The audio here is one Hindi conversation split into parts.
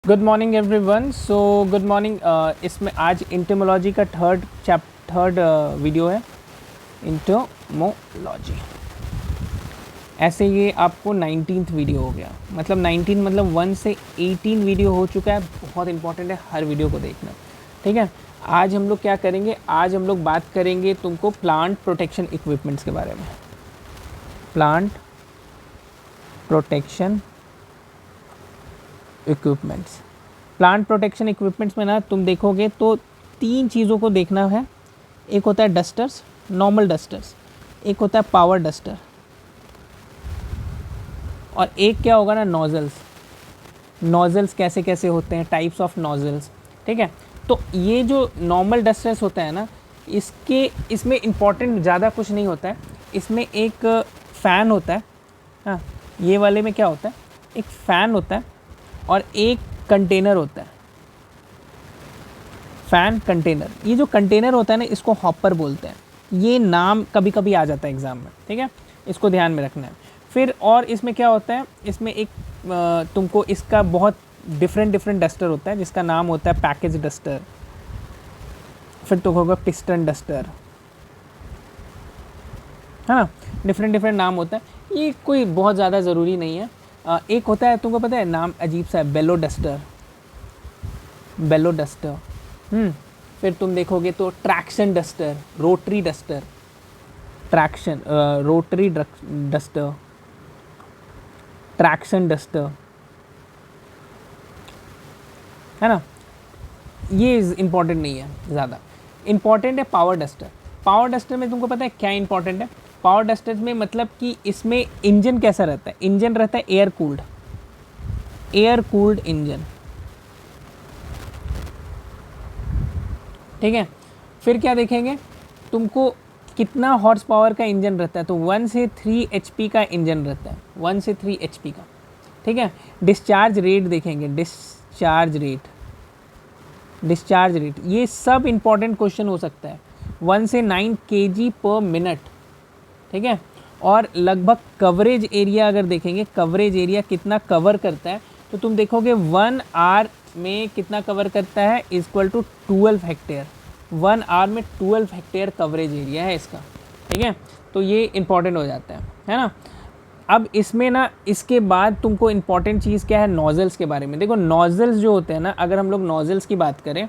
Good morning everyone. So good morning. इसमें आज इंटोमोलॉजी का थर्ड वीडियो है, इंटोमोलॉजी। ऐसे ये आपको 19th वीडियो हो गया, मतलब 19 मतलब 1 से 18 वीडियो हो चुका है। बहुत इंपॉर्टेंट है हर वीडियो को देखना, ठीक है। आज हम लोग क्या करेंगे, आज हम लोग बात करेंगे तुमको प्लांट प्रोटेक्शन इक्विपमेंट्स के बारे में। Plant protection equipments. Plant protection equipments में ना तुम देखोगे तो 3 चीज़ों को देखना है। एक होता है डस्टर्स, नॉर्मल डस्टर्स, एक होता है पावर डस्टर, और एक क्या होगा ना, नोजल्स। नोजल्स कैसे कैसे होते हैं, टाइप्स ऑफ नोजल्स, ठीक है। तो ये जो नॉर्मल डस्टर्स होता है ना, इसमें इम्पॉर्टेंट ज़्यादा कुछ नहीं होता है। इसमें एक फ़ैन होता है, हाँ। ये वाले में क्या होता है, एक फ़ैन होता है और एक कंटेनर होता है। Fan, container. ये जो कंटेनर होता है ना, इसको हॉपर बोलते हैं। ये नाम कभी कभी आ जाता है एग्ज़ाम में, ठीक है, इसको ध्यान में रखना है। फिर और इसमें क्या होता है, इसमें एक तुमको इसका बहुत डिफरेंट डस्टर होता है, जिसका नाम होता है पैकेज डस्टर। फिर तो होगा पिस्टन डस्टर, हाँ। डिफरेंट नाम होता है, ये कोई बहुत ज़्यादा ज़रूरी नहीं है। एक होता है, तुमको पता है, नाम अजीब सा है, बेलो डस्टर। बेलो डस्टर। फिर तुम देखोगे तो traction duster, rotary duster, traction rotary duster, traction duster, है ना। ये इंपॉर्टेंट नहीं है ज़्यादा। इंपॉर्टेंट है पावर डस्टर। पावर डस्टर में तुमको पता है क्या इंपॉर्टेंट है? पावर डस्टर में मतलब कि इसमें इंजन कैसा रहता है, इंजन रहता है एयर कूल्ड इंजन, ठीक है। फिर क्या देखेंगे, तुमको कितना हॉर्स पावर का इंजन रहता है, तो 1 से 3 HP का इंजन रहता है, 1 से 3 HP का, ठीक है। डिस्चार्ज रेट देखेंगे, डिस्चार्ज रेट, ये सब इंपॉर्टेंट क्वेश्चन हो सकता है। 1 से 9 kg पर मिनट, ठीक है। और लगभग कवरेज एरिया अगर देखेंगे, कवरेज एरिया कितना कवर करता है, तो तुम देखोगे 1 आवर में कितना कवर करता है, इक्वल टू 12 हेक्टेयर। 1 आवर में 12 हेक्टेयर कवरेज एरिया है इसका, ठीक है। तो ये इंपॉर्टेंट हो जाता है ना। अब इसमें ना, इसके बाद तुमको इम्पॉर्टेंट चीज़ क्या है, नोज़ल्स के बारे में। देखो नोज़ल्स जो होते हैं ना, अगर हम लोग नोज़ल्स की बात करें,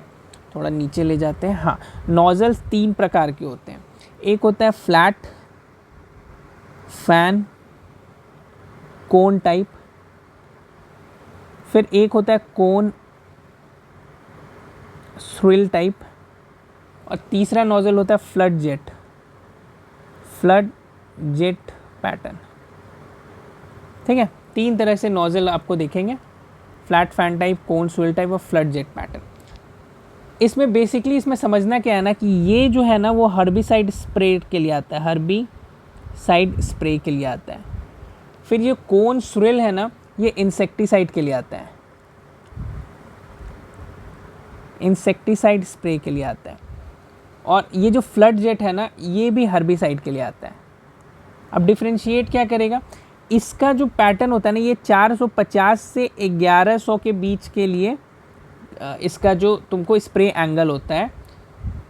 थोड़ा नीचे ले जाते हैं, हाँ। नोज़ल्स 3 प्रकार के होते हैं। एक होता है फ्लैट, फैन, कोन टाइप। फिर एक होता है कोन, स्विल टाइप। और तीसरा नोज़ल होता है फ्लड जेट पैटर्न, ठीक है। 3 तरह से नोज़ल आपको देखेंगे, फ्लैट, फैन टाइप, कोन, स्विल टाइप और फ्लड जेट पैटर्न। इसमें बेसिकली इसमें समझना क्या है ना, कि ये जो है ना, वो हर्बिसाइड स्प्रे के लिए आता है, हर्बिसाइड स्प्रे के लिए आता है। फिर ये कोन स्विल है ना, ये इंसेक्टिसाइड के लिए आता है, इंसेक्टिसाइड स्प्रे के लिए आता है। और ये जो फ्लड जेट है ना, ये भी हर्बिसाइड के लिए आता है। अब डिफ्रेंशिएट क्या करेगा, इसका जो पैटर्न होता है ना, ये 450 से 1100 के बीच के लिए इसका जो तुमको स्प्रे एंगल होता है,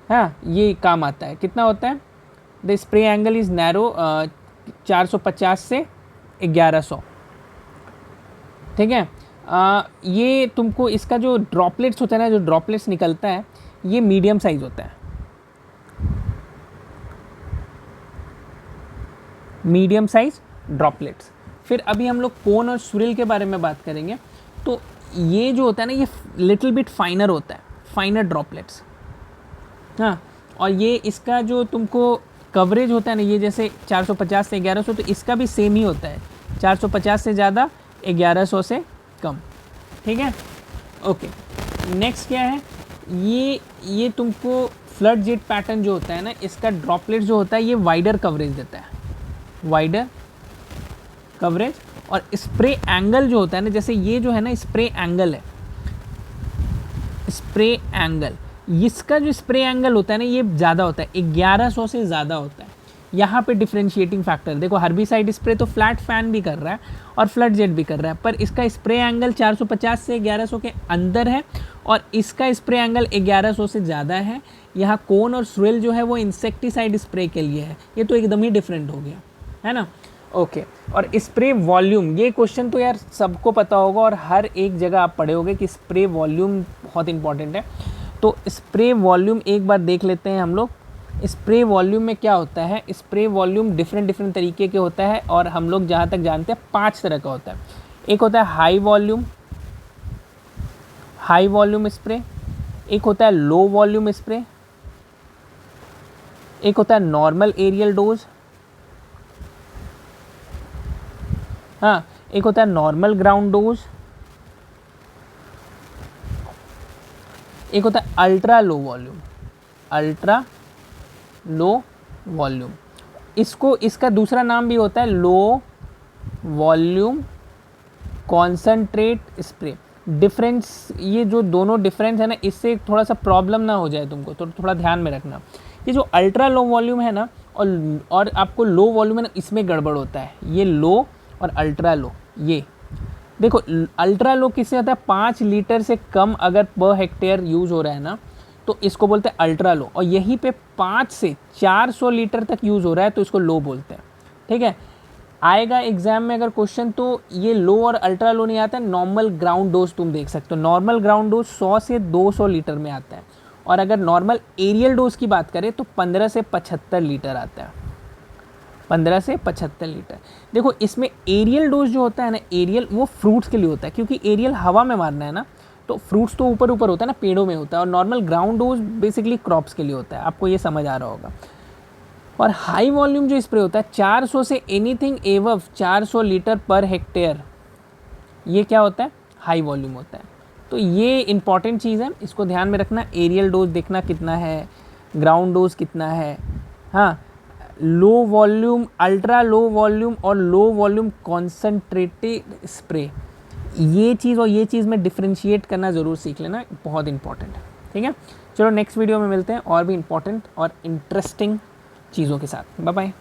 हाँ, ये काम आता है। कितना होता है, the spray angle is narrow, 450 से 1100, ठीक है। ये तुमको इसका जो ड्रॉपलेट्स होता है ना, जो ड्रॉपलेट्स निकलता है, ये मीडियम साइज होता है, मीडियम साइज ड्रॉपलेट्स। फिर अभी हम लोग कोन और स्विल के बारे में बात करेंगे। तो ये जो होता है ना, ये लिटिल बिट फाइनर होता है, फाइनर ड्रॉपलेट्स, हाँ। और ये इसका जो तुमको कवरेज होता है ना, ये जैसे 450 से 1100, तो इसका भी सेम ही होता है, 450 से ज़्यादा, 1100 से कम, ठीक है। ओके, नेक्स्ट क्या है, ये तुमको फ्लड जेट पैटर्न जो होता है ना, इसका ड्रॉपलेट जो होता है, ये वाइडर कवरेज देता है, वाइडर कवरेज। और स्प्रे एंगल जो होता है ना, जैसे ये जो है ना, स्प्रे एंगल है, स्प्रे एंगल, इसका जो स्प्रे एंगल होता है ना, ये ज़्यादा होता है, 1100 से ज़्यादा होता है। यहाँ पे डिफरेंशिएटिंग फैक्टर देखो, हर्बिसाइड स्प्रे तो फ्लैट फैन भी कर रहा है और फ्लड जेट भी कर रहा है, पर इसका स्प्रे एंगल 450 से 1100 के अंदर है और इसका स्प्रे एंगल 1100 से ज़्यादा है। यहाँ कोन और स्विल जो है वो इंसेक्टिसाइड स्प्रे के लिए है, ये तो एकदम ही डिफरेंट हो गया, है ना। ओके और स्प्रे वॉल्यूम, ये क्वेश्चन तो यार सबको पता होगा और हर एक जगह आप पढ़े होगे कि स्प्रे वॉल्यूम बहुत इंपॉर्टेंट है। तो स्प्रे वॉल्यूम एक बार देख लेते हैं हम लोग। स्प्रे वॉल्यूम में क्या होता है, स्प्रे वॉल्यूम डिफरेंट तरीके के होता है और हम लोग जहाँ तक जानते हैं 5 तरह का होता है। एक होता है हाई वॉल्यूम स्प्रे, एक होता है लो वॉल्यूम स्प्रे, एक होता है नॉर्मल एरियल डोज, हाँ एक होता है नॉर्मल ग्राउंड डोज, एक होता है अल्ट्रा लो वॉल्यूम। इसका दूसरा नाम भी होता है low volume concentrate spray. Difference, ये जो दोनों डिफरेंस है ना, इससे थोड़ा सा प्रॉब्लम ना हो जाए तुमको, तो थोड़ा ध्यान में रखना। ये जो अल्ट्रा लो वॉल्यूम है ना और आपको लो वॉल्यूम है ना, इसमें गड़बड़ होता है। ये लो और अल्ट्रा लो, ये देखो अल्ट्रा लो किससे होता है, 5 लीटर से कम अगर पर हेक्टेयर यूज़ हो रहा है ना तो इसको बोलते हैं अल्ट्रा लो, और यहीं पे 5 से 400 लीटर तक यूज़ हो रहा है तो इसको लो बोलते हैं। ठीक है, आएगा एग्जाम में अगर क्वेश्चन तो ये लो और अल्ट्रा लो नहीं आता है, नॉर्मल ग्राउंड डोज तुम देख सकते हो। नॉर्मल ग्राउंड डोज 100 से 200 लीटर में आता है और अगर नॉर्मल एरियल डोज की बात करें तो 15 से 75 लीटर आता है, 15 से 75 लीटर। देखो इसमें एरियल डोज जो होता है ना, एरियल वो फ्रूट्स के लिए होता है, क्योंकि एरियल हवा में मारना है ना, तो फ्रूट्स तो ऊपर होता है ना, पेड़ों में होता है, और normal ground dose basically crops के लिए होता है। आपको ये समझ आ रहा होगा। और हाई वॉल्यूम जो स्प्रे होता है 400 say anything एवव 400 litre per hectare, ये क्या होता है, हाई वॉल्यूम होता है। तो ये इंपॉर्टेंट चीज़ है, इसको ध्यान में रखना। एरियल डोज देखना कितना है, ग्राउंड डोज कितना है, हाँ low volume, ultra low volume और लो वॉल्यूम कॉन्सेंट्रेटेड स्प्रे, ये चीज़ और ये चीज़ में डिफ्रेंशिएट करना ज़रूर सीख लेना, बहुत इंपॉर्टेंट है। ठीक है, चलो नेक्स्ट वीडियो में मिलते हैं और भी इंपॉर्टेंट और इंटरेस्टिंग चीज़ों के साथ। Bye bye.